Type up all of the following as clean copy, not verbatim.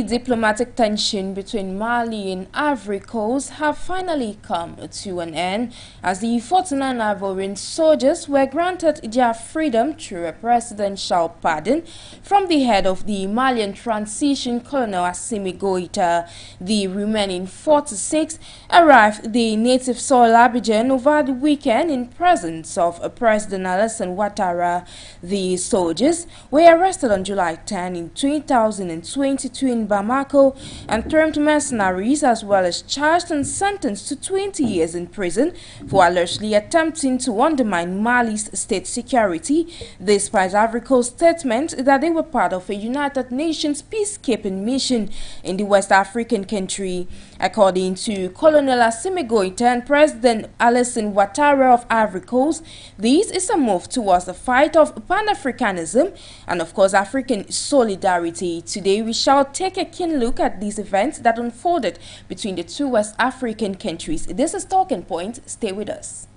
The diplomatic tension between Mali and Ivory Coast have finally come to an end as the 49 Ivorian soldiers were granted their freedom through a presidential pardon from the head of the Malian transition, Colonel Assimi Goïta. The remaining 46 arrived the native soil Abidjan over the weekend in presence of President Alassane Ouattara. The soldiers were arrested on July 10 in 2022 in Bamako and termed mercenaries, as well as charged and sentenced to 20 years in prison for allegedly attempting to undermine Mali's state security, despite Ivory Coast's statement that they were part of a United Nations peacekeeping mission in the West African country. According to Colonel Assimi Goïta and President Alassane Ouattara of Ivory Coast, this is a move towards the fight of Pan-Africanism and, of course, African solidarity. Today, we shall take a keen look at these events that unfolded between the two West African countries. This is Talking Point. Stay with us.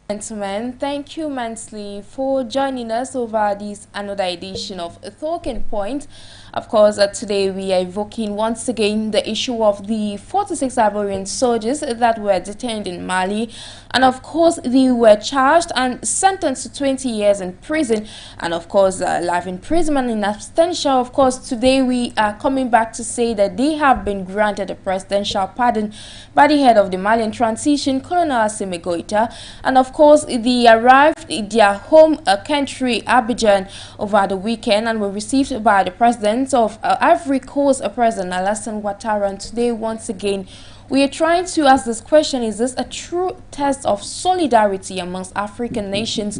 Gentlemen, thank you immensely for joining us over this another edition of Talking Point. Of course, today we are evoking once again the issue of the 46 Ivorian soldiers that were detained in Mali, and of course they were charged and sentenced to 20 years in prison, and of course life imprisonment in absentia. Of course, today we are coming back to say that they have been granted a presidential pardon by the head of the Malian transition, Colonel Assimi Goïta, and of course they arrived in their home country, Abidjan, over the weekend and were received by the president of Ivory Coast, President Alassane Ouattara. And today, once again, we are trying to ask this question: is this a true test of solidarity amongst African nations?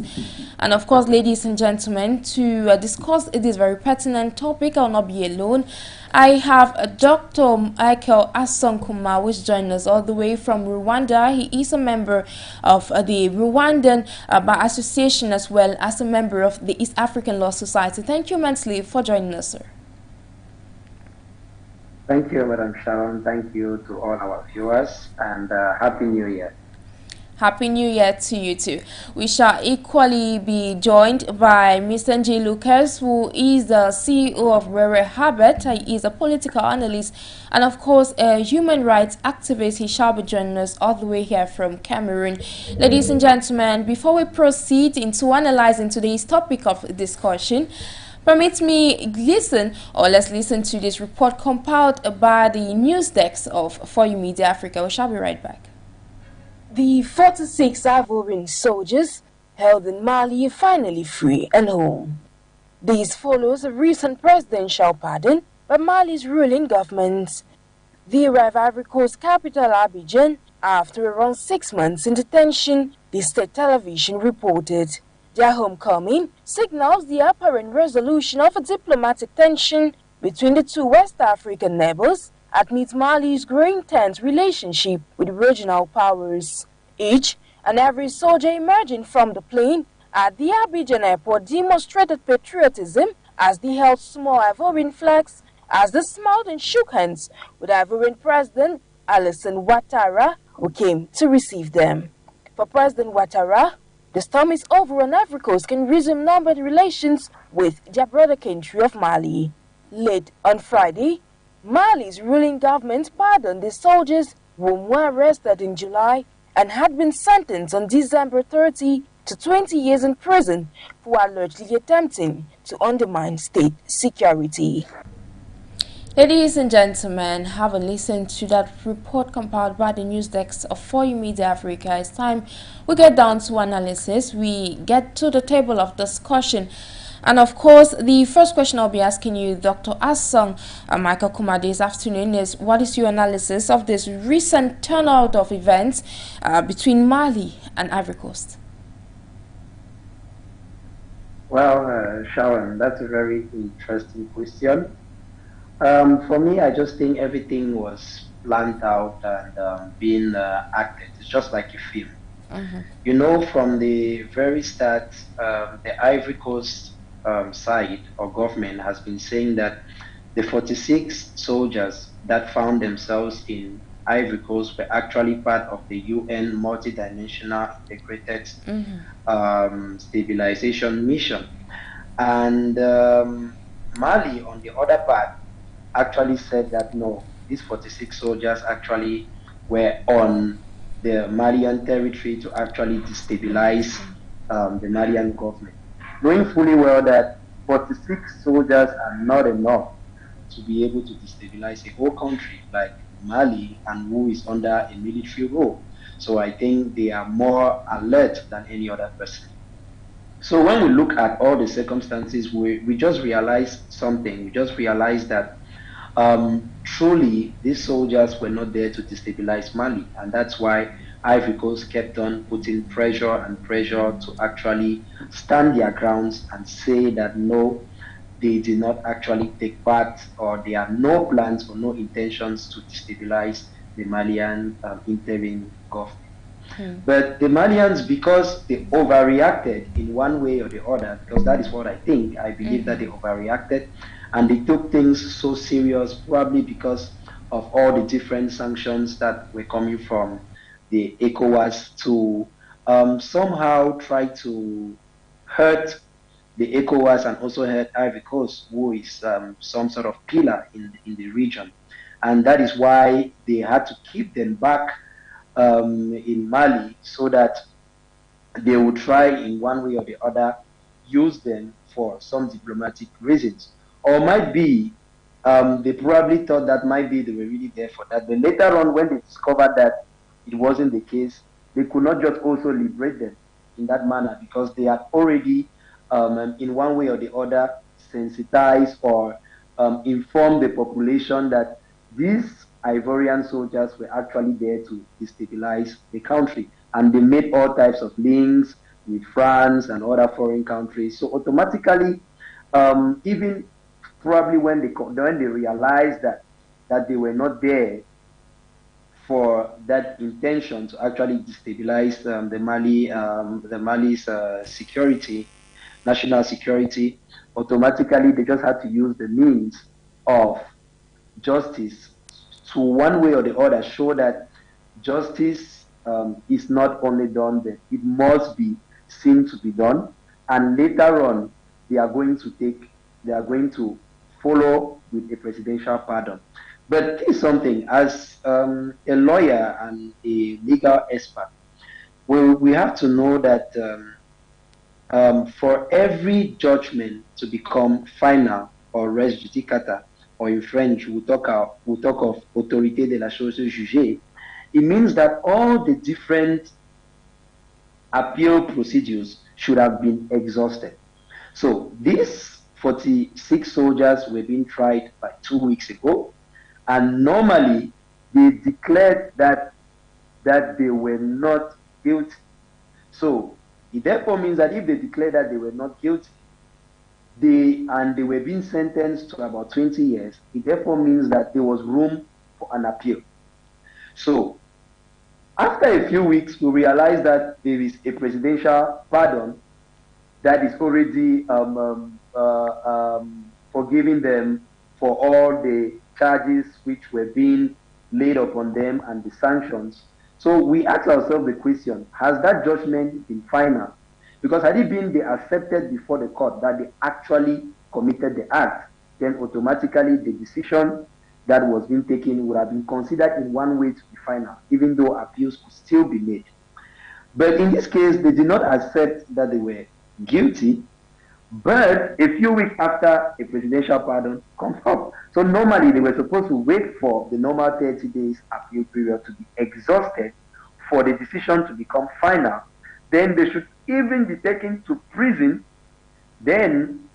And of course, ladies and gentlemen, to discuss this very pertinent topic, I will not be alone. I have Dr. Michael Asonkuma, who is joining us all the way from Rwanda. He is a member of the Rwandan Bar Association, as well as a member of the East African Law Society. Thank you immensely for joining us, sir. Thank you, Madam Sharon. Thank you to all our viewers, and Happy New Year. Happy New Year to you too. We shall equally be joined by Mr. Njay Lucas, who is the CEO of Rere Habit. He is a political analyst and, of course, a human rights activist. He shall be joining us all the way here from Cameroon. Ladies and gentlemen, before we proceed into analyzing today's topic of discussion, permit me let's listen to this report compiled by the news desk of For You Media Africa. We shall be right back. The 46 Ivorian soldiers held in Mali are finally free and home. This follows a recent presidential pardon by Mali's ruling government. They arrived at Ivory Coast capital Abidjan after around 6 months in detention, the state television reported. Their homecoming signals the apparent resolution of a diplomatic tension between the two West African neighbors amidst Mali's growing tense relationship with regional powers. Each and every soldier emerging from the plane at the Abidjan airport demonstrated patriotism as they held small Ivorian flags, as they smiled and shook hands with Ivorian President Alassane Ouattara, who came to receive them. For President Ouattara, the storm is over and Ivory Coast can resume normal relations with their brother country of Mali. Late on Friday, Mali's ruling government pardoned the soldiers who were arrested in July and had been sentenced on December 30 to 20 years in prison for allegedly attempting to undermine state security. Ladies and gentlemen, have a listen to that report compiled by the news desk of For You Media Africa. It's time we get down to analysis. We get to the table of discussion. And of course, the first question I'll be asking you, Dr. Asong Michael Kuma, this afternoon is, what is your analysis of this recent turnout of events between Mali and Ivory Coast? Well, Sharon, that's a very interesting question. For me, I just think everything was planned out and being acted. It's just like a film. You know, from the very start, the Ivory Coast side or government has been saying that the 46 soldiers that found themselves in Ivory Coast were actually part of the UN multidimensional integrated stabilization mission. And Mali, on the other part, actually said that no, these 46 soldiers actually were on the Malian territory to actually destabilize the Malian government, knowing fully well that 46 soldiers are not enough to be able to destabilize a whole country like Mali, and who is under a military rule. So I think they are more alert than any other person. So when we look at all the circumstances, we just realize something. We just realize that truly these soldiers were not there to destabilize Mali, and that's why Ivory Coast kept on putting pressure and pressure to actually stand their grounds and say that no, they did not actually take part, or there are no plans or no intentions to destabilize the Malian interim government. But the Malians, because they overreacted in one way or the other, because that is what I think, I believe that they overreacted and they took things so serious, probably because of all the different sanctions that were coming from the ECOWAS to somehow try to hurt the ECOWAS and also hurt Ivory Coast, who is some sort of pillar in the region. And that is why they had to keep them back in Mali, so that they would try in one way or the other use them for some diplomatic reasons. Or might be they probably thought that might be they were really there for that. But later on, when they discovered that it wasn't the case, they could not just also liberate them in that manner, because they had already in one way or the other sensitized or informed the population that these Ivorian soldiers were actually there to destabilize the country. And they made all types of links with France and other foreign countries. So automatically, even probably when they realized that they were not there for that intention to actually destabilize the Mali's security, national security, automatically they just had to use the means of justice to one way or the other show that justice is not only done, but it must be seen to be done. And later on, they are going to follow with a presidential pardon. But this is something, as a lawyer and a legal expert, we have to know that for every judgment to become final or res judicata, or in French, we'll talk of autorité de la chose jugée, it means that all the different appeal procedures should have been exhausted. So these 46 soldiers were being tried by 2 weeks ago, and normally they declared that they were not guilty. So it therefore means that if they declared that they were not guilty, they were being sentenced to about 20 years, it therefore means that there was room for an appeal. So after a few weeks, we realized that there is a presidential pardon that is already forgiving them for all the charges which were being laid upon them and the sanctions. So we asked ourselves the question, has that judgment been final? Because had it been they accepted before the court that they actually committed the act, then automatically the decision that was being taken would have been considered in one way to be final, even though appeals could still be made. But in this case, they did not accept that they were guilty, but a few weeks after a presidential pardon comes up. So normally they were supposed to wait for the normal 30 days appeal period to be exhausted for the decision to become final. Then they should even be taken to prison. Then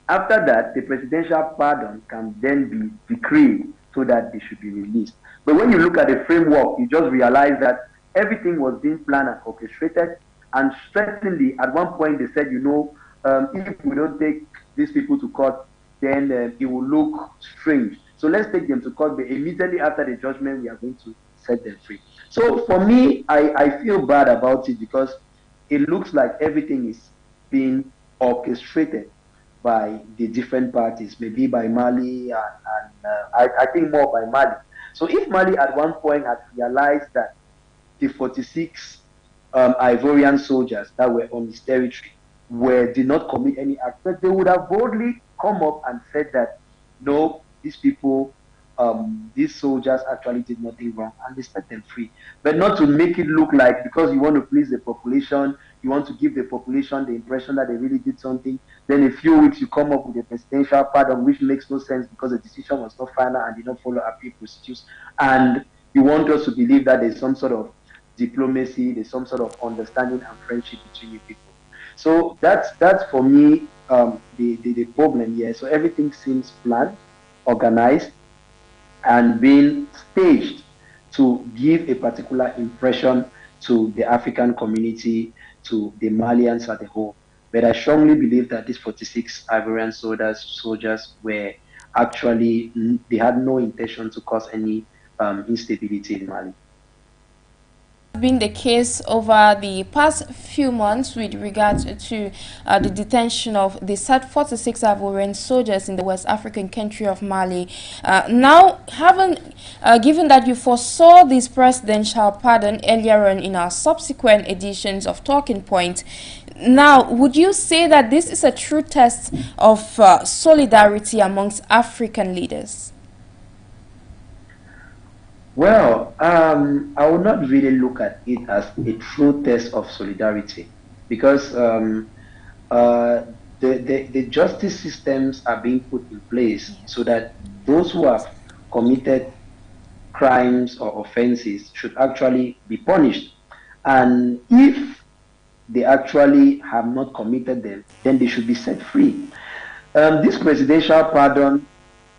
after that, the presidential pardon can then be decreed so that they should be released. But when you look at the framework, you just realize that everything was being planned and orchestrated. And certainly, at one point, they said, if we don't take these people to court, then it will look strange. So let's take them to court. But immediately after the judgment, we are going to set them free. So for me, I feel bad about it because it looks like everything is being orchestrated by the different parties, maybe by Mali I think more by Mali. So if Mali at one point had realized that the 46 Ivorian soldiers that were on his territory did not commit any act, but they would have boldly come up and said that no, these people, these soldiers actually did nothing wrong, and they set them free. But not to make it look like because you want to please the population, you want to give the population the impression that they really did something. Then in a few weeks you come up with a presidential pardon, which makes no sense because the decision was not final and did not follow appeal procedures, and you want us to believe that there's some sort of diplomacy, there's some sort of understanding and friendship between you people. So that's for me the problem here. So everything seems planned, organized, and being staged to give a particular impression to the African community, to the Malians as a whole. But I strongly believe that these 46 Ivorian soldiers were actually, they had no intention to cause any instability in Mali. Been the case over the past few months with regards to the detention of the said 46 Ivorian soldiers in the West African country of Mali. Now, given that you foresaw this presidential pardon earlier on in our subsequent editions of Talking Point, now, would you say that this is a true test of solidarity amongst African leaders? Well, I would not really look at it as a true test of solidarity because uh, the justice systems are being put in place so that those who have committed crimes or offenses should actually be punished. And if they actually have not committed them, then they should be set free. This presidential pardon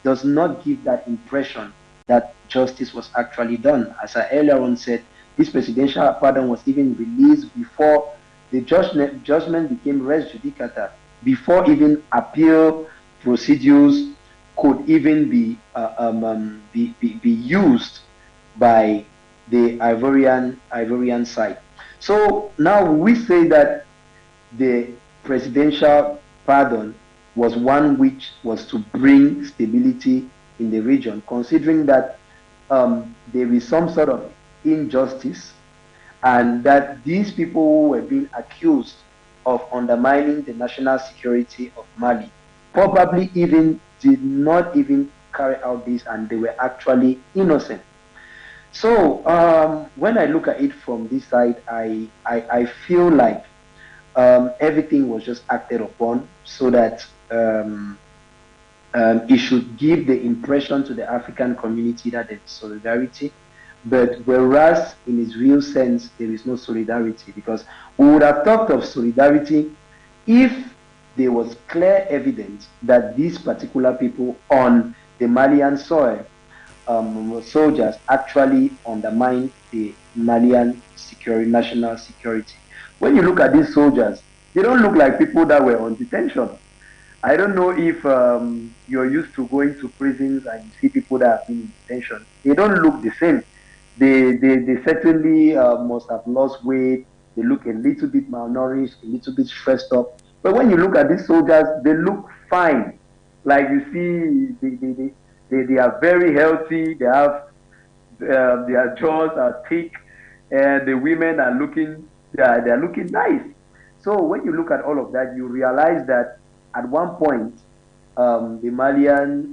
does not give that impression that justice was actually done. As I earlier on said, this presidential pardon was even released before the judgment became res judicata, before even appeal procedures could even be used by the Ivorian side. So now we say that the presidential pardon was one which was to bring stability in the region, considering that there is some sort of injustice and that these people who were being accused of undermining the national security of Mali probably even did not even carry out this and they were actually innocent. So when I look at it from this side, I feel like everything was just acted upon so that it should give the impression to the African community that there is solidarity. But whereas in its real sense, there is no solidarity, because we would have talked of solidarity if there was clear evidence that these particular people on the Malian soil, soldiers, actually undermine the Malian national security. When you look at these soldiers, they don't look like people that were on detention. I don't know if you're used to going to prisons and you see people that have been in detention. They don't look the same. They certainly must have lost weight. They look a little bit malnourished, a little bit stressed up. But when you look at these soldiers, they look fine. Like you see, they are very healthy. They have their jaws are thick, and the women are looking they're looking nice. So when you look at all of that, you realize that at one point, the Malian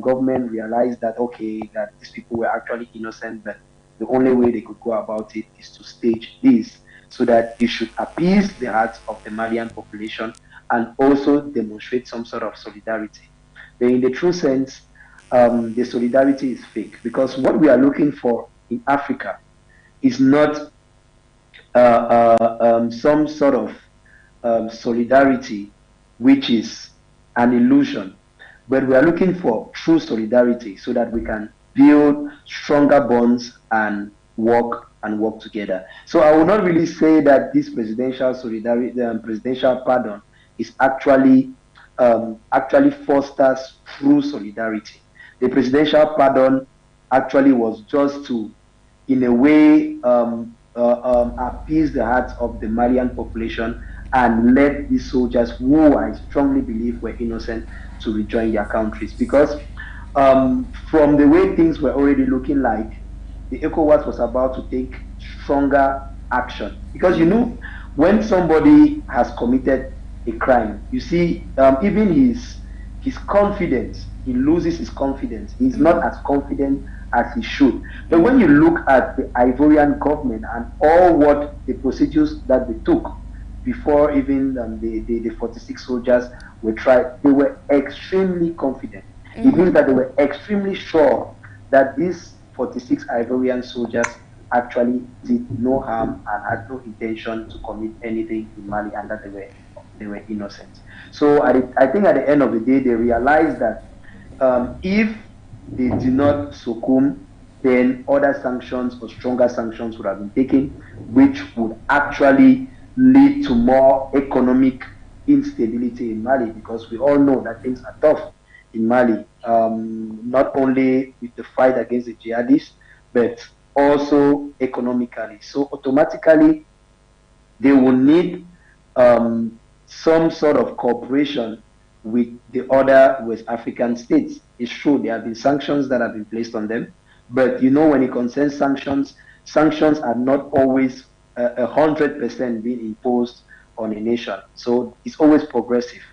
government realized that okay, that these people were actually innocent, but the only way they could go about it is to stage this so that it should appease the hearts of the Malian population and also demonstrate some sort of solidarity. But in the true sense, the solidarity is fake, because what we are looking for in Africa is not some sort of solidarity which is an illusion, but we are looking for true solidarity so that we can build stronger bonds and work together. So I will not really say that this presidential solidarity, presidential pardon, is actually fosters true solidarity. The presidential pardon actually was just to in a way, appease the hearts of the Malian population and let these soldiers, who I strongly believe were innocent, to rejoin their countries. Because from the way things were already looking like, the ECOWAS was about to take stronger action. Because when somebody has committed a crime, you see, even his confidence, he loses his confidence. He's not as confident as he should. But when you look at the Ivorian government and all what the procedures that they took before even the 46 soldiers were tried, they were extremely confident. It means that they were extremely sure that these 46 Ivorian soldiers actually did no harm and had no intention to commit anything in Mali, and that they were innocent. So I think at the end of the day, they realized that if they did not succumb, then other sanctions or stronger sanctions would have been taken, which would actually lead to more economic instability in Mali, because we all know that things are tough in Mali, not only with the fight against the jihadists, but also economically. So automatically, they will need some sort of cooperation with the other West African states. It's true, there have been sanctions that have been placed on them, but when it concerns sanctions, sanctions are not always 100% being imposed on a nation. So it's always progressive.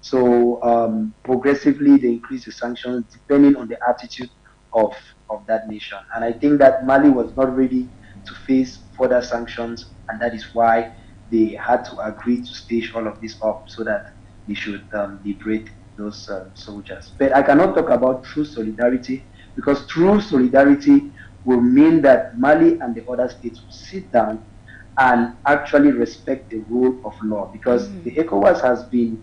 So progressively, they increase the sanctions depending on the attitude of that nation. And I think that Mali was not ready to face further sanctions, and that is why they had to agree to stage all of this up so that they should liberate those soldiers. But I cannot talk about true solidarity, because true solidarity will mean that Mali and the other states will sit down and actually respect the rule of law, because the ECOWAS has been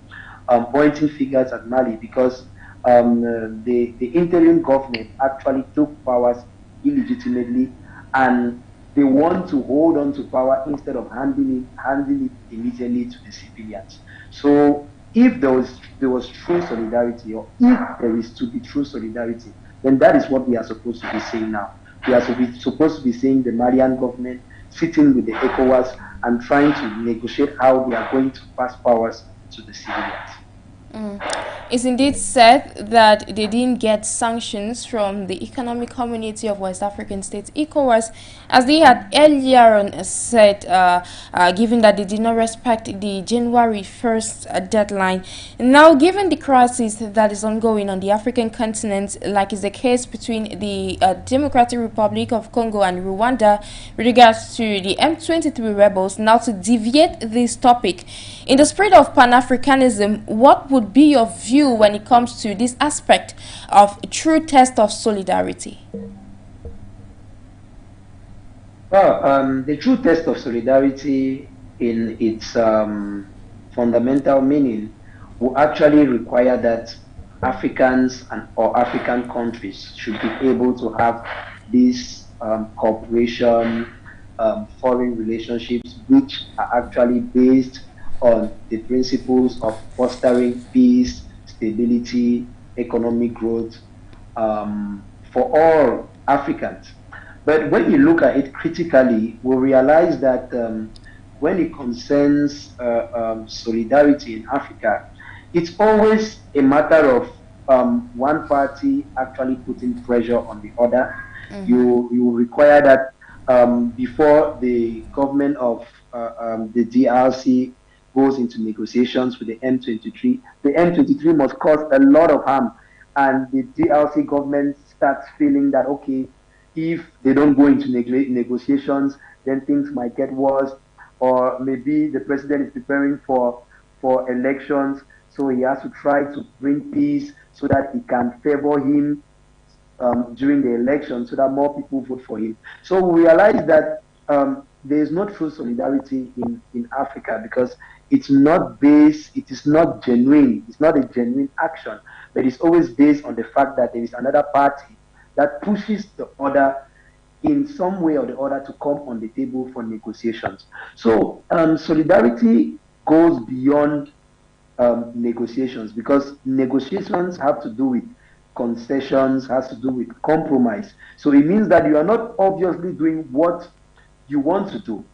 pointing fingers at Mali because the interim government actually took powers illegitimately, and they want to hold on to power instead of handing it immediately to the civilians. So if there was true solidarity, or if there is to be true solidarity, then that is what we are supposed to be saying now. We are supposed to be saying the Malian government sitting with the ECOWAS and trying to negotiate how we are going to pass powers to the civilians. It's indeed said that they didn't get sanctions from the Economic Community of West African States, ECOWAS, as they had earlier on said, given that they did not respect the January 1st deadline. Now, given the crisis that is ongoing on the African continent, like is the case between the Democratic Republic of Congo and Rwanda with regards to the M23 rebels, now to deviate this topic, in the spirit of Pan-Africanism, what would be your view when it comes to this aspect of a true test of solidarity? Well, the true test of solidarity in its fundamental meaning will actually require that Africans or African countries should be able to have this cooperation, foreign relationships, which are actually based on the principles of fostering peace, stability, economic growth for all Africans. But when you look at it critically, we'll realize that when it concerns solidarity in Africa, it's always a matter of one party actually putting pressure on the other. You require that before the government of the DRC goes into negotiations with the M23, the M23 must cause a lot of harm, and the DRC government starts feeling that, okay, if they don't go into negotiations, then things might get worse, or maybe the president is preparing for elections, so he has to try to bring peace so that he can favor him during the election, so that more people vote for him. So we realize that there is no true solidarity in Africa, because it's not based, it is not genuine, it's not a genuine action, but it's always based on the fact that there is another party that pushes the other in some way or the other to come on the table for negotiations. So solidarity goes beyond negotiations, because negotiations have to do with concessions, has to do with compromise. So it means that you are not obviously doing what you want to do.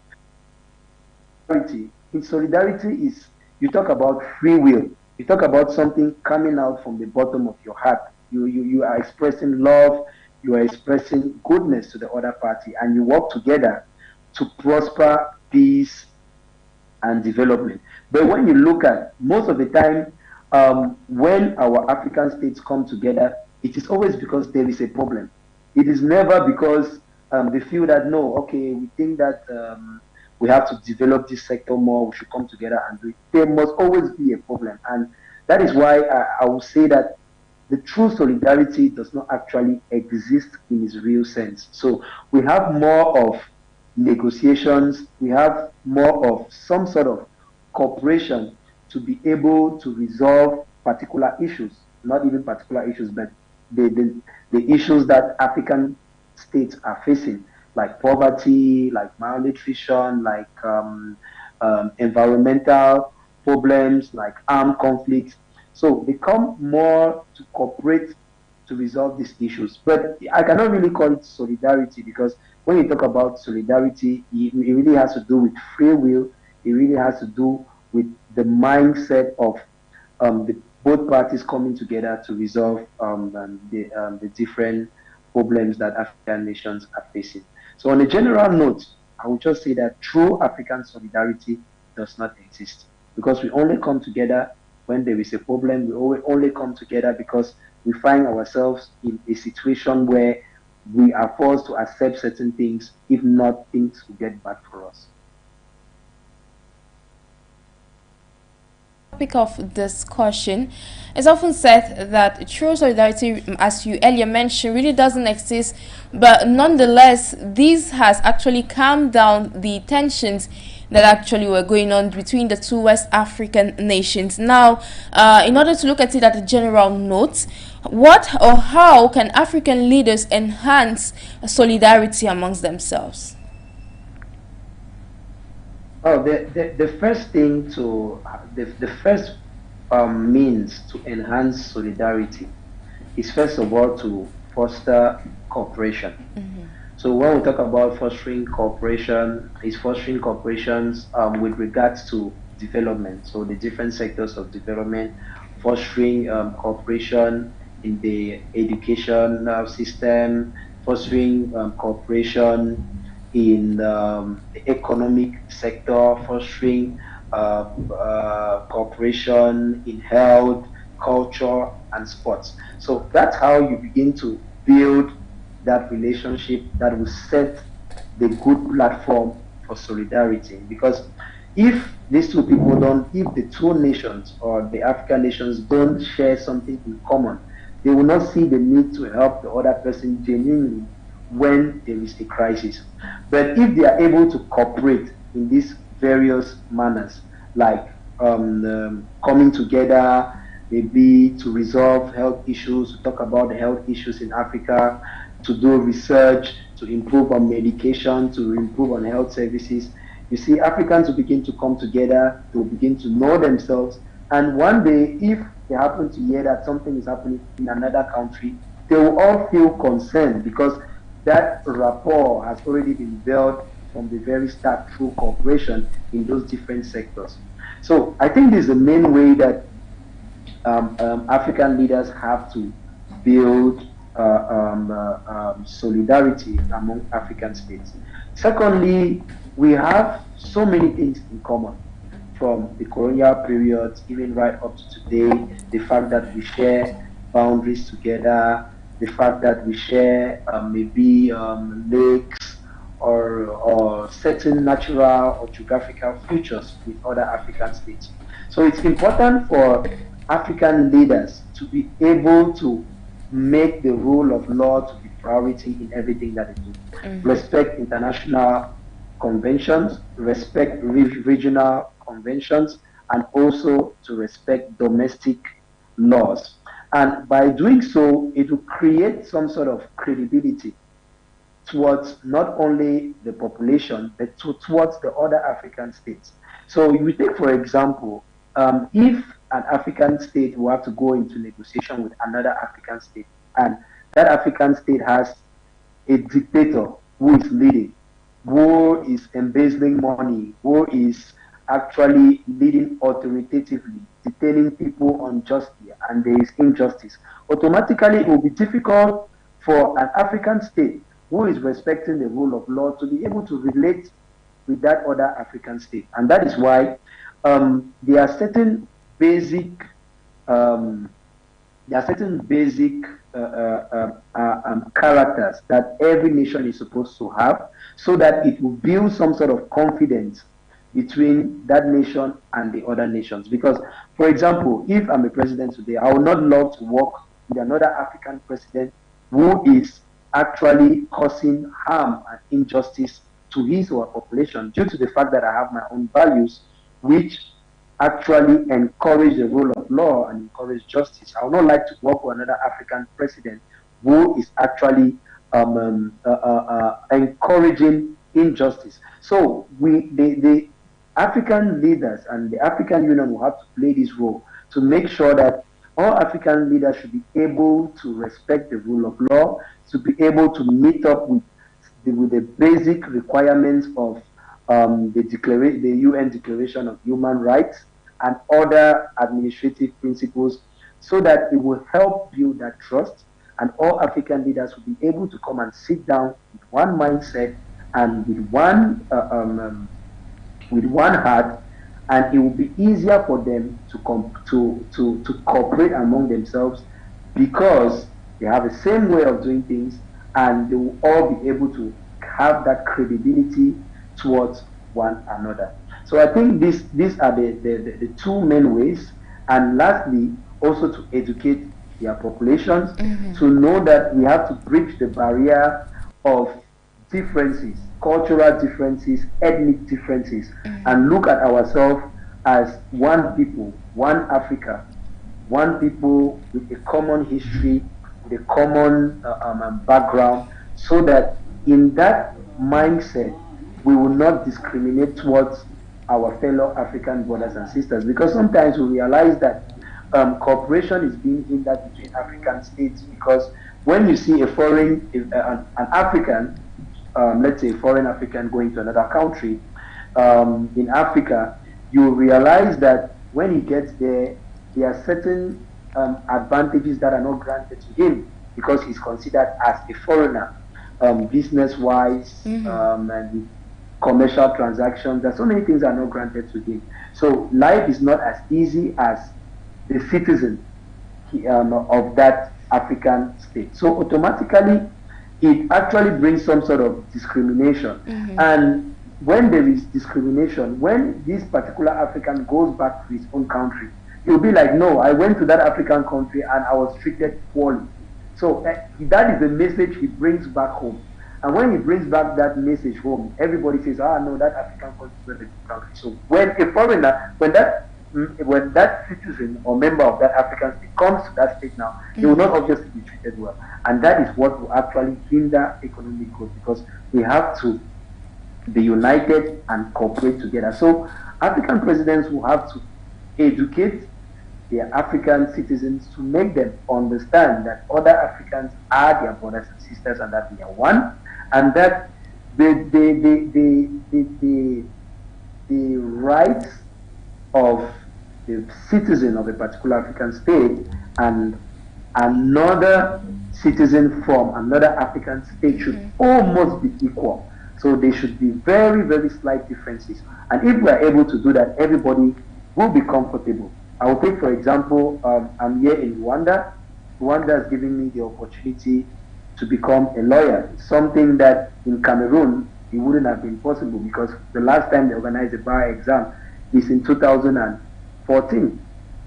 In solidarity is, you talk about free will. You talk about something coming out from the bottom of your heart. You are expressing love, you are expressing goodness to the other party, and you work together to prosper peace and development. But when you look at most of the time, when our African states come together, it is always because there is a problem. It is never because they feel that no, okay, we think that we have to develop this sector more, we should come together and do it. There must always be a problem. And that is why I will say that the true solidarity does not actually exist in its real sense. So we have more of negotiations, we have more of some sort of cooperation to be able to resolve particular issues, not even particular issues, but the issues that African states are facing, like poverty, like malnutrition, like environmental problems, like armed conflicts. So they come more to cooperate to resolve these issues. But I cannot really call it solidarity, because when you talk about solidarity, it really has to do with free will. It really has to do with the mindset of both parties coming together to resolve the different problems that African nations are facing. So on a general note, I would just say that true African solidarity does not exist, because we only come together when there is a problem. We only come together because we find ourselves in a situation where we are forced to accept certain things. If not, things will get bad for us. Topic of discussion, it's often said that true solidarity, as you earlier mentioned, really doesn't exist, but nonetheless this has actually calmed down the tensions that actually were going on between the two West African nations. Now, in order to look at it at a general note, what or how can African leaders enhance solidarity amongst themselves? Oh, the first thing to the first means to enhance solidarity is, first of all, to foster cooperation. So when we talk about fostering cooperation, it's fostering cooperations with regards to development. So the different sectors of development, fostering cooperation in the education system, fostering cooperation in the economic sector, fostering cooperation in health, culture, and sports. So that's how you begin to build that relationship that will set the good platform for solidarity. Because if these two people don't, if the two nations or the African nations don't share something in common, they will not see the need to help the other person genuinely when there is a crisis. But if they are able to cooperate in these various manners, like coming together, maybe to resolve health issues, to talk about the health issues in Africa, to do research, to improve on medication, to improve on health services. You see, Africans will begin to come together, they will begin to know themselves, and one day, if they happen to hear that something is happening in another country, they will all feel concerned, because that rapport has already been built from the very start through cooperation in those different sectors. So I think this is the main way that African leaders have to build solidarity among African states. Secondly, we have so many things in common, from the colonial period even right up to today. The fact that we share boundaries together, the fact that we share maybe lakes or certain natural or geographical features with other African states. So it's important for African leaders to be able to make the rule of law to be priority in everything that they do. Respect international conventions, respect regional conventions, and also to respect domestic laws. And by doing so, it will create some sort of credibility towards not only the population, but towards the other African states. So you take, for example, if an African state will have to go into negotiation with another African state, and that African state has a dictator who is leading, who is embezzling money, who is actually leading authoritatively, detaining people unjustly, and there is injustice, automatically it will be difficult for an African state who is respecting the rule of law to be able to relate with that other African state. And that is why there are certain basic um, characters that every nation is supposed to have, so that it will build some sort of confidence between that nation and the other nations. Because, for example, if I'm a president today, I would not love to work with another African president who is actually causing harm and injustice to his or her population, due to the fact that I have my own values, which actually encourage the rule of law and encourage justice. I would not like to work with another African president who is actually encouraging injustice. So the African leaders and the African Union will have to play this role to make sure that all African leaders should be able to respect the rule of law, to be able to meet up with the basic requirements of the UN Declaration of Human Rights and other administrative principles, so that it will help build that trust, and all African leaders will be able to come and sit down with one mindset and with one heart, and it will be easier for them to cooperate among themselves, because they have the same way of doing things, and they will all be able to have that credibility towards one another. So I think these are the two main ways. And lastly, also to educate their populations, to know that we have to bridge the barrier of differences, cultural differences, ethnic differences, and look at ourselves as one people, one Africa, one people with a common history, with a common background, so that in that mindset we will not discriminate towards our fellow African brothers and sisters. Because sometimes we realize that cooperation is being hindered between African states, because when you see a foreign, an African, let's say a foreign African going to another country in Africa, you realize that when he gets there, there are certain advantages that are not granted to him, because he's considered as a foreigner, business-wise, and commercial transactions. There are so many things that are not granted to him. So life is not as easy as the citizen of that African state. So automatically, it actually brings some sort of discrimination. And when there is discrimination, when this particular African goes back to his own country, he'll be like, no, I went to that African country and I was treated poorly. So that is the message he brings back home. And when he brings back that message home, everybody says, no, that African country is a good country. So when a foreigner, when that citizen or member of that African state comes to that state now, he will not obviously be treated well. And that is what will actually hinder economic growth, because we have to be united and cooperate together. So African presidents will have to educate their African citizens to make them understand that other Africans are their brothers and sisters, and that we are one, and that the rights of the citizen of a particular African state and another citizen from another African state should almost be equal. So there should be very, very slight differences. And if we are able to do that, everybody will be comfortable. I will take, for example, I'm here in Rwanda. Rwanda has given me the opportunity to become a lawyer, something that in Cameroon, it wouldn't have been possible, because the last time they organized a bar exam is in 2014.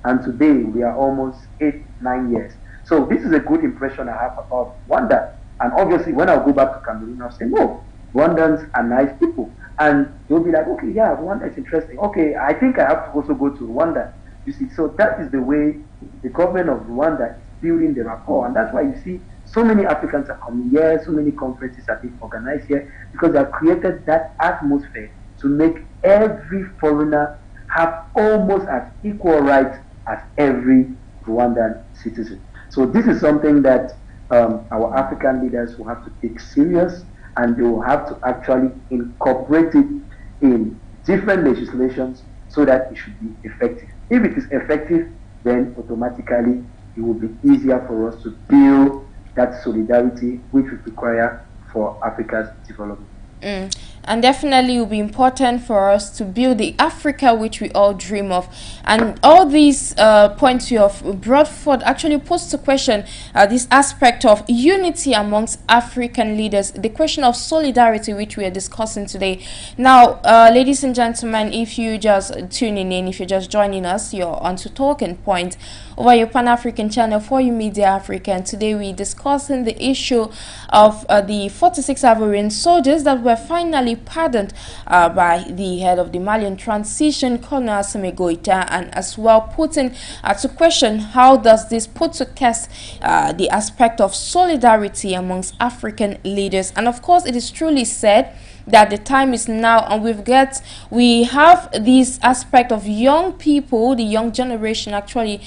And today, we are almost 8-9 years. So this is a good impression I have about Rwanda. And obviously, when I go back to Cameroon, I'll say, no, Rwandans are nice people. And they'll be like, okay, yeah, Rwanda is interesting. Okay, I think I have to also go to Rwanda. You see, so that is the way the government of Rwanda is building the rapport. And that's why you see so many Africans are coming here, so many conferences are being organized here, because they have created that atmosphere to make every foreigner have almost as equal rights as every Rwandan citizen. So this is something that our African leaders will have to take serious, and they will have to actually incorporate it in different legislations so that it should be effective. If it is effective, then automatically it will be easier for us to build that solidarity which we require for Africa's development. And definitely it will be important for us to build the Africa which we all dream of. And all these points you have brought forth actually puts to question this aspect of unity amongst African leaders, the question of solidarity which we are discussing today. Now, ladies and gentlemen, if you just tuning in, if you're just joining us, you're on to Talking Point over your Pan-African channel for you Media Africa. And today we're discussing the issue of the 46 Ivorian soldiers that were finally pardoned by the head of the Malian transition, Colonel Assimi Goita, and as well putting to question how does this put to test the aspect of solidarity amongst African leaders. And of course, it is truly said that the time is now, and we have this aspect of young people, the young generation actually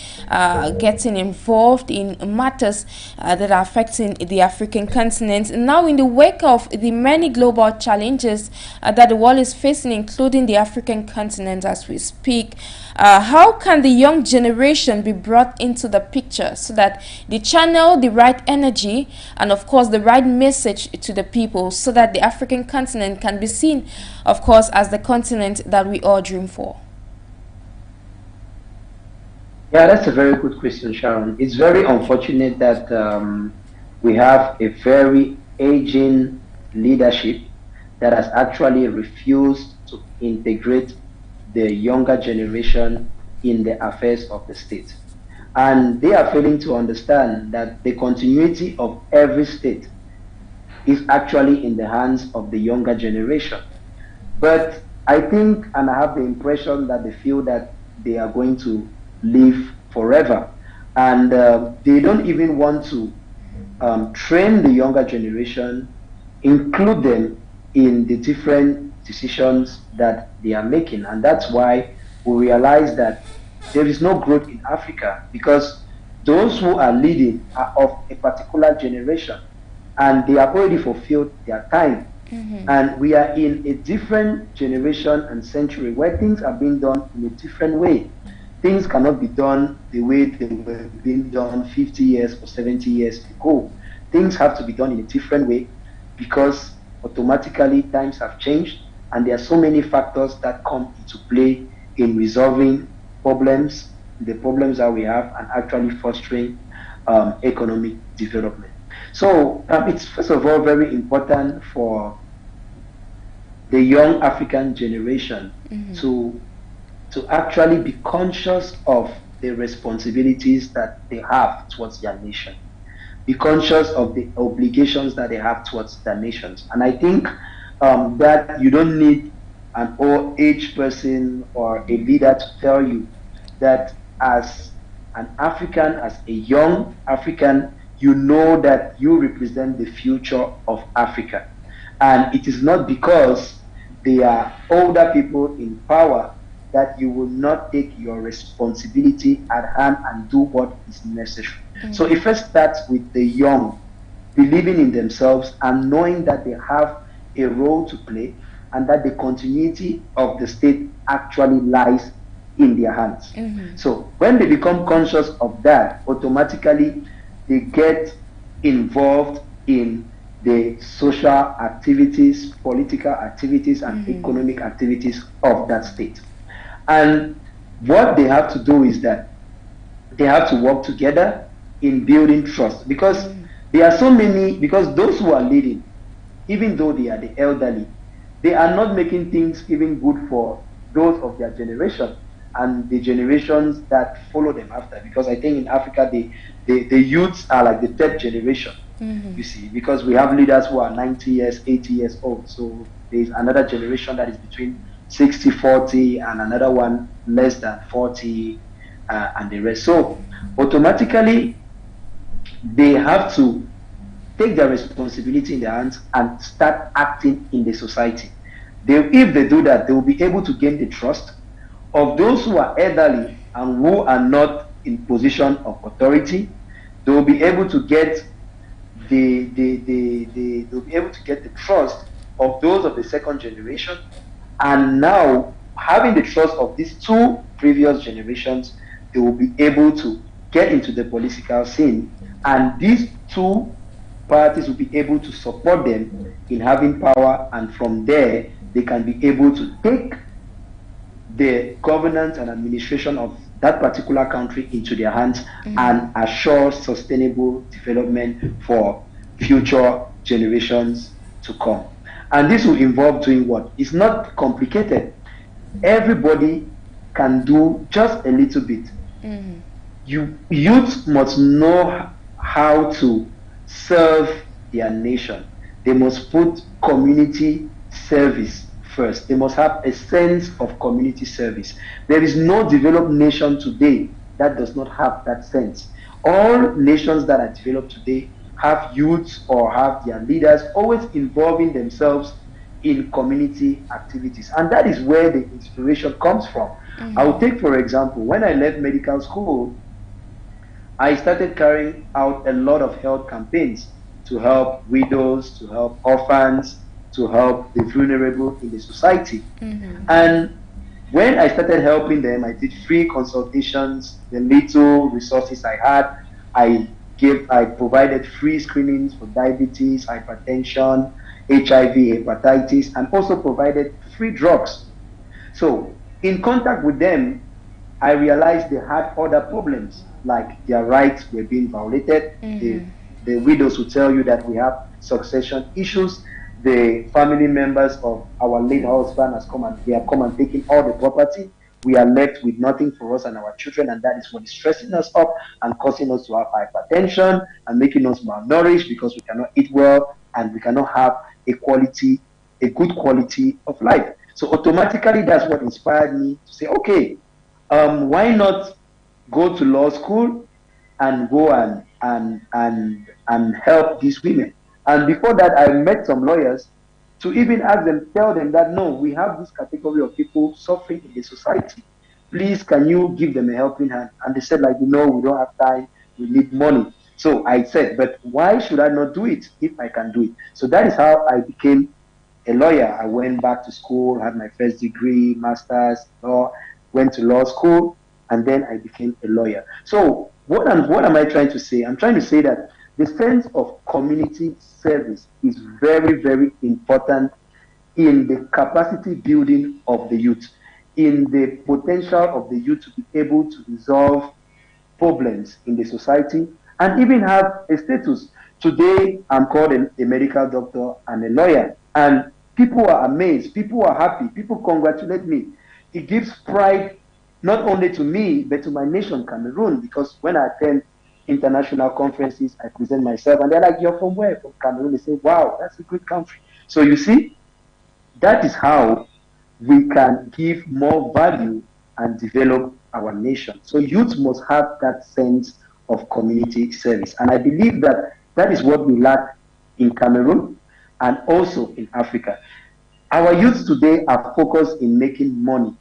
getting involved in matters that are affecting the African continent. And now in the wake of the many global challenges that the world is facing, including the African continent as we speak, how can the young generation be brought into the picture so that they channel the right energy and of course the right message to the people so that the African continent can be seen, of course, as the continent that we all dream for? Yeah, that's a very good question, Sharon. It's very unfortunate that we have a very aging leadership that has actually refused to integrate the younger generation in the affairs of the state. And they are failing to understand that the continuity of every state is actually in the hands of the younger generation. But I think, and I have the impression that they feel that they are going to live forever. And they don't even want to train the younger generation, include them in the different decisions that they are making. And that's why we realize that there is no growth in Africa, because those who are leading are of a particular generation and they have already fulfilled their time. And we are in a different generation and century where things are being done in a different way. Things cannot be done the way they were being done 50 years or 70 years ago. Things have to be done in a different way because automatically times have changed, and there are so many factors that come into play in resolving problems, the problems that we have, and actually fostering economic development. So it's first of all very important for the young African generation to actually be conscious of the responsibilities that they have towards their nation, be conscious of the obligations that they have towards their nations. And I think that you don't need an old age person or a leader to tell you that as an African, as a young African, you know that you represent the future of Africa. And it is not because they are older people in power that you will not take your responsibility at hand and do what is necessary. So it first starts with the young believing in themselves and knowing that they have a role to play and that the continuity of the state actually lies in their hands. So when they become conscious of that, automatically they get involved in the social activities, political activities, and economic activities of that state. And what they have to do is that they have to work together in building trust, because there are so many, because those who are leading, even though they are the elderly, they are not making things even good for those of their generation and the generations that follow them after. Because I think in Africa, the youths are like the third generation, you see, because we have leaders who are 90 years, 80 years old. So there's another generation that is between 60, 40, and another one less than 40, and the rest. So automatically, they have to take their responsibility in their hands and start acting in the society. If they do that, they will be able to gain the trust of those who are elderly and who are not in position of authority. They will be able to get they'll be able to get the trust of those of the second generation. And now, having the trust of these two previous generations, they will be able to get into the political scene. And these two parties will be able to support them in having power. And from there, they can be able to take the governance and administration of that particular country into their hands and assure sustainable development for future generations to come. And this will involve doing what? It's not complicated. Everybody can do just a little bit. Youth must know how to serve their nation. They must put community service first. They must have a sense of community service. There is no developed nation today that does not have that sense. All nations that are developed today have youths or have their leaders always involving themselves in community activities. And that is where the inspiration comes from. I will take, for example, when I left medical school, I started carrying out a lot of health campaigns to help widows, to help orphans, to help the vulnerable in the society. And when I started helping them, I did free consultations. The little resources I had, I provided free screenings for diabetes, hypertension, HIV, hepatitis, and also provided free drugs. So in contact with them, I realized they had other problems, like their rights were being violated. The widows will tell you that we have succession issues. The family members of our late husband they have come and taken all the property. We are left with nothing for us and our children, and that is what is stressing us up and causing us to have hypertension and making us malnourished because we cannot eat well and we cannot have a good quality of life. So automatically, that's what inspired me to say, okay, why not go to law school and go and help these women? And before that, I met some lawyers to even ask them, tell them that, no, we have this category of people suffering in the society. Please, can you give them a helping hand? And they said, like, no, we don't have time. We need money. So I said, but why should I not do it if I can do it? So that is how I became a lawyer. I went back to school, had my first degree, master's, law, went to law school, and then I became a lawyer. So what am I trying to say? I'm trying to say that the sense of community service is very, very important in the capacity building of the youth, in the potential of the youth to be able to resolve problems in the society and even have a status. Today, I'm called a medical doctor and a lawyer, and people are amazed, people are happy, people congratulate me. It gives pride not only to me, but to my nation, Cameroon, because when I attend international conferences, I present myself, and they're like, you're from where? From Cameroon. They say, wow, that's a good country. So you see, that is how we can give more value and develop our nation. So youth must have that sense of community service. And I believe that that is what we lack in Cameroon and also in Africa. Our youth today are focused in making money.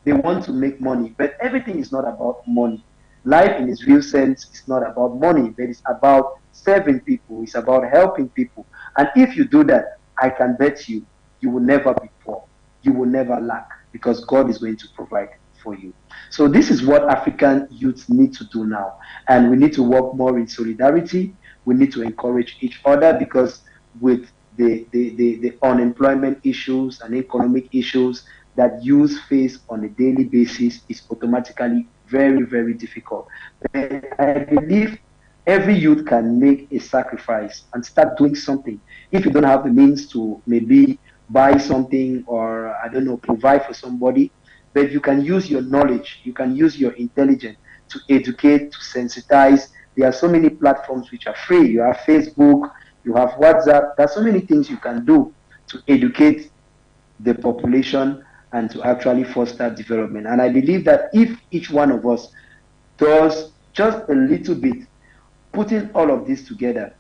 They want to make money, but everything is not about money. Life in its real sense is not about money, but it's about serving people. It's about helping people. And if you do that, I can bet you, you will never be poor. You will never lack because God is going to provide for you. So this is what African youths need to do now. And we need to work more in solidarity. We need to encourage each other because with the unemployment issues and economic issues that youth face on a daily basis is automatically very, very difficult. But I believe every youth can make a sacrifice and start doing something. If you don't have the means to maybe buy something or, I don't know, provide for somebody, but you can use your knowledge, you can use your intelligence to educate, to sensitize. There are so many platforms which are free. You have Facebook, you have WhatsApp. There are so many things you can do to educate the population and to actually foster development. And I believe that if each one of us does just a little bit, putting all of this together,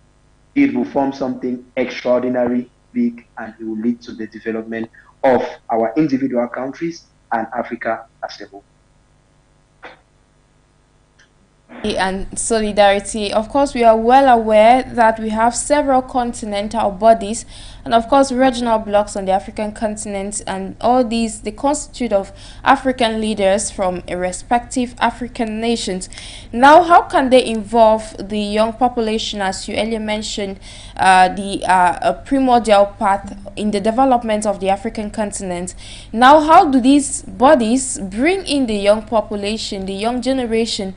it will form something extraordinary, big, and it will lead to the development of our individual countries and Africa as a whole. And solidarity. Of course, we are well aware that we have several continental bodies and of course regional blocs on the African continent, and all these they constitute of African leaders from respective African nations. Now, how can they involve the young population, as you earlier mentioned, the a primordial path in the development of the African continent? Now, how do these bodies bring in the young population, the young generation,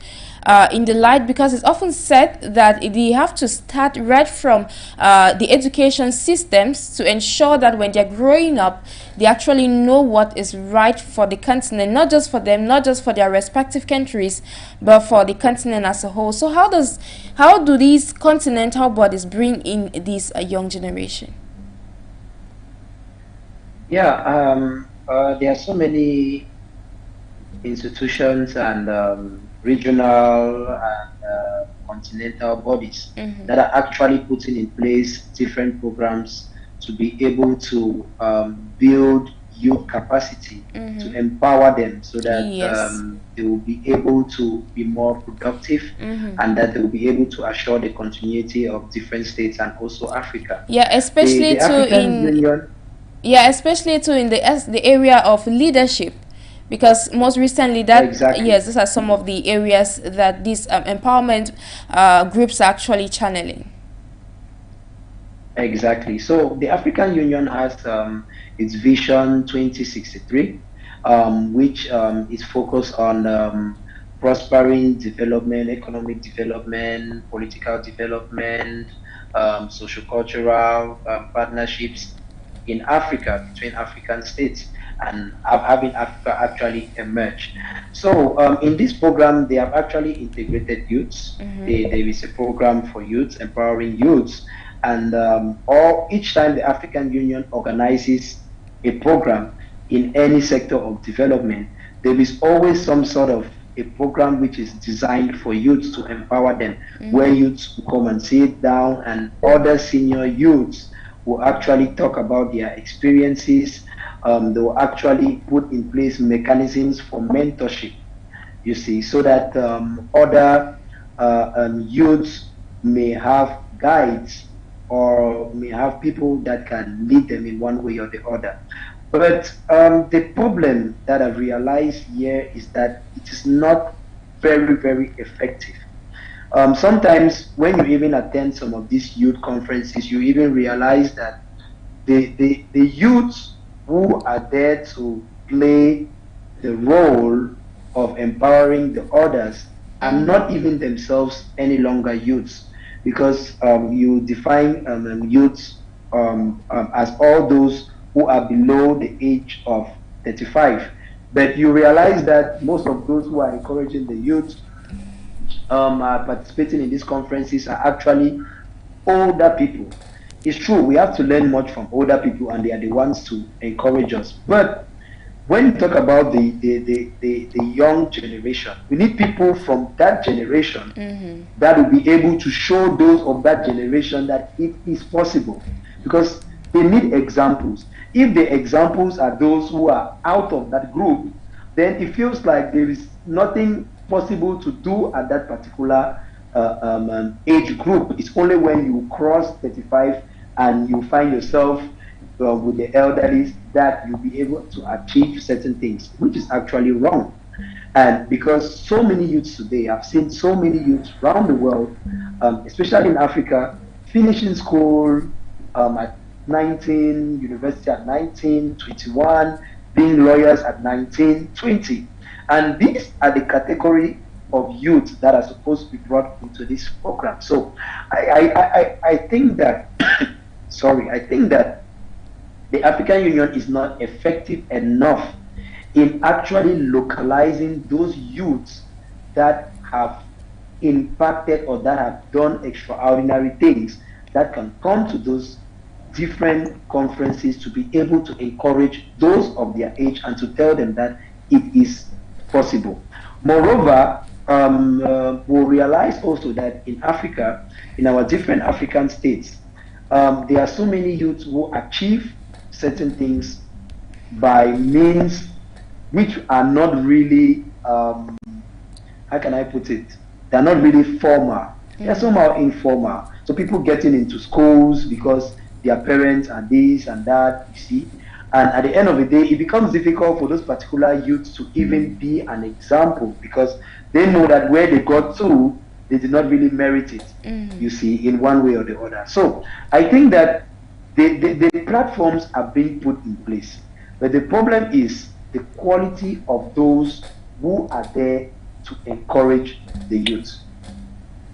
in the light? Because it's often said that they have to start right from the education systems to ensure that when they're growing up, they actually know what is right for the continent, not just for them, not just for their respective countries, but for the continent as a whole. So how do these continental bodies bring in this young generation? Yeah, there are so many institutions and regional and continental bodies that are actually putting in place different programs to be able to build youth capacity, to empower them so that they will be able to be more productive and that they will be able to assure the continuity of different states and also Africa. Yeah, especially The African Union, especially too in the area of leadership, because most recently that exactly. yes, these are some of the areas that these empowerment groups are actually channeling. Exactly. So the African Union has its Vision 2063, which is focused on prospering development, economic development, political development, social-cultural partnerships in Africa between African states and having Africa actually emerge. So in this program, they have actually integrated youths. There is a program for youths, empowering youths, and each time the African Union organizes a program in any sector of development, there is always some sort of a program which is designed for youths to empower them, where youths will come and sit down and other senior youths will actually talk about their experiences. They will actually put in place mechanisms for mentorship, you see, so that other youths may have guides or may have people that can lead them in one way or the other. But the problem that I've realized here is that it is not very, very effective. Sometimes when you even attend some of these youth conferences, you even realize that the youths who are there to play the role of empowering the others are not even themselves any longer youths, because you define youths as all those who are below the age of 35. But you realize that most of those who are encouraging the youth are participating in these conferences are actually older people. It's true, we have to learn much from older people, and they are the ones to encourage us. But when you talk about the young generation, we need people from that generation that will be able to show those of that generation that it is possible, because they need examples. If the examples are those who are out of that group, then it feels like there is nothing possible to do at that particular age group. It's only when you cross 35 and you find yourself with the elderly that you'll be able to achieve certain things, which is actually wrong. And because so many youths today, I've seen so many youths around the world, especially in Africa, finishing school at 19, university at 19, 21, being lawyers at 19, 20. And these are the category of youth that are supposed to be brought into this program. So I think that, sorry, I think that the African Union is not effective enough in actually localizing those youths that have impacted or that have done extraordinary things, that can come to those different conferences to be able to encourage those of their age and to tell them that it is possible. Moreover, we'll realize also that in Africa, in our different African states, there are so many youths who achieve certain things by means which are not really, how can I put it? They're not really formal. They're somehow informal. So people getting into schools because their parents are this and that, you see. And at the end of the day, it becomes difficult for those particular youths to even be an example because they know that where they got to, they did not really merit it, you see, in one way or the other. So I think that the platforms are being put in place. But the problem is the quality of those who are there to encourage the youth,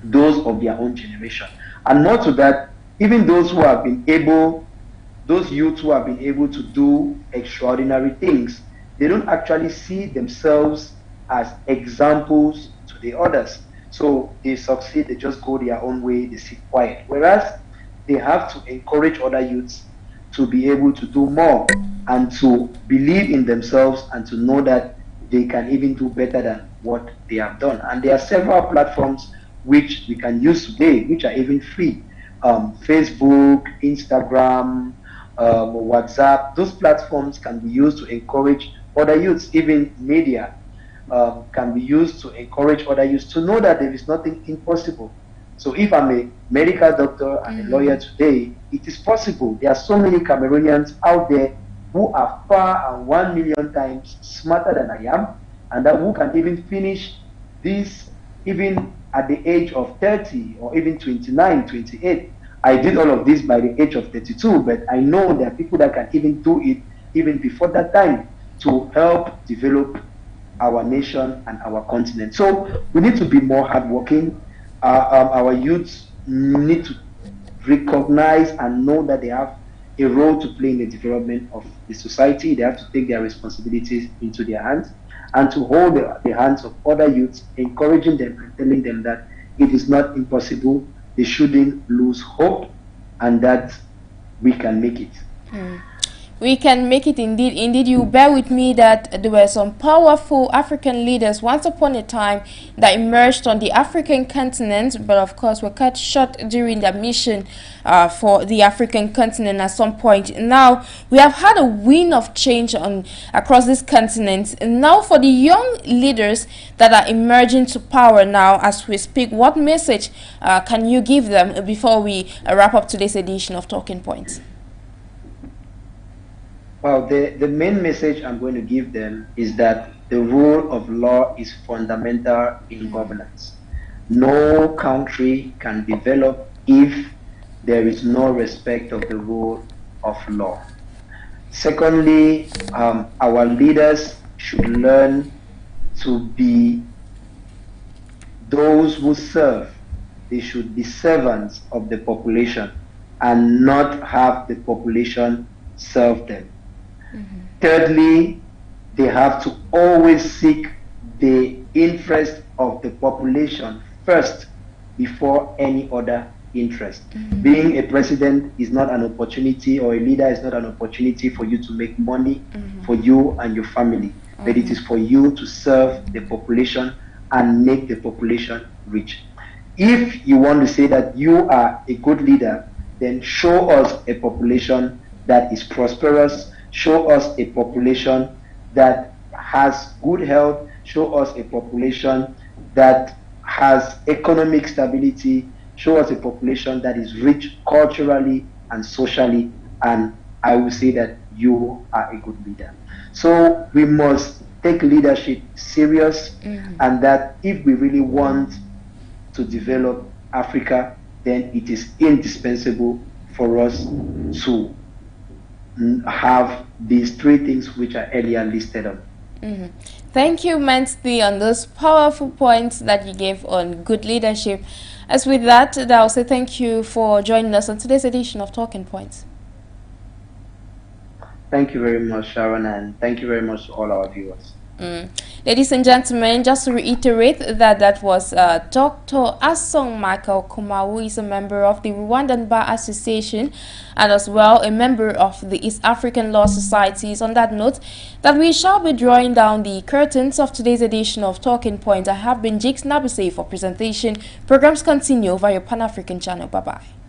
those of their own generation. And more to that, even those who have been able, those youths who have been able to do extraordinary things, they don't actually see themselves as examples to the others. So they succeed, they just go their own way, they sit quiet. Whereas they have to encourage other youths to be able to do more and to believe in themselves and to know that they can even do better than what they have done. And there are several platforms which we can use today, which are even free. Facebook, Instagram, WhatsApp, those platforms can be used to encourage other youths. Even media can be used to encourage other youths to know that there is nothing impossible. So if I'm a medical doctor and a lawyer today, it is possible. There are so many Cameroonians out there who are far and 1,000,000 times smarter than I am, and that who can even finish this even at the age of 30 or even 29, 28. I did all of this by the age of 32, but I know there are people that can even do it even before that time to help develop our nation and our continent. So we need to be more hardworking. Our youths need to recognize and know that they have a role to play in the development of the society. They have to take their responsibilities into their hands and to hold the hands of other youths, encouraging them and telling them that it is not impossible, they shouldn't lose hope, and that we can make it. We can make it indeed. Indeed, you bear with me that there were some powerful African leaders once upon a time that emerged on the African continent, but of course were cut short during their mission for the African continent at some point. Now, we have had a wind of change across this continent. And now for the young leaders that are emerging to power now as we speak, what message can you give them before we wrap up today's edition of Talking Points? Well, the main message I'm going to give them is that the rule of law is fundamental in governance. No country can develop if there is no respect of the rule of law. Secondly, our leaders should learn to be those who serve. They should be servants of the population and not have the population serve them. Thirdly, they have to always seek the interest of the population first before any other interest. Being a president is not an opportunity, or a leader is not an opportunity for you to make money for you and your family, but it is for you to serve the population and make the population rich. If you want to say that you are a good leader, then show us a population that is prosperous. Show us a population that has good health. Show us a population that has economic stability. Show us a population that is rich culturally and socially. And I will say that you are a good leader. So we must take leadership serious, and that if we really want to develop Africa, then it is indispensable for us to have these three things which are earlier listed on. Thank you, Mansti, on those powerful points that you gave on good leadership. As with that, I'll say thank you for joining us on today's edition of Talking Points. Thank you very much, Sharon, and thank you very much to all our viewers. Ladies and gentlemen, just to reiterate that was Dr. Asong Michael Kuma, who is a member of the Rwandan Bar Association and as well a member of the East African Law Societies. On that note, that we shall be drawing down the curtains of today's edition of Talking Point. I have been Jigs Nabuse for presentation. Programs continue over your Pan-African channel. Bye-bye.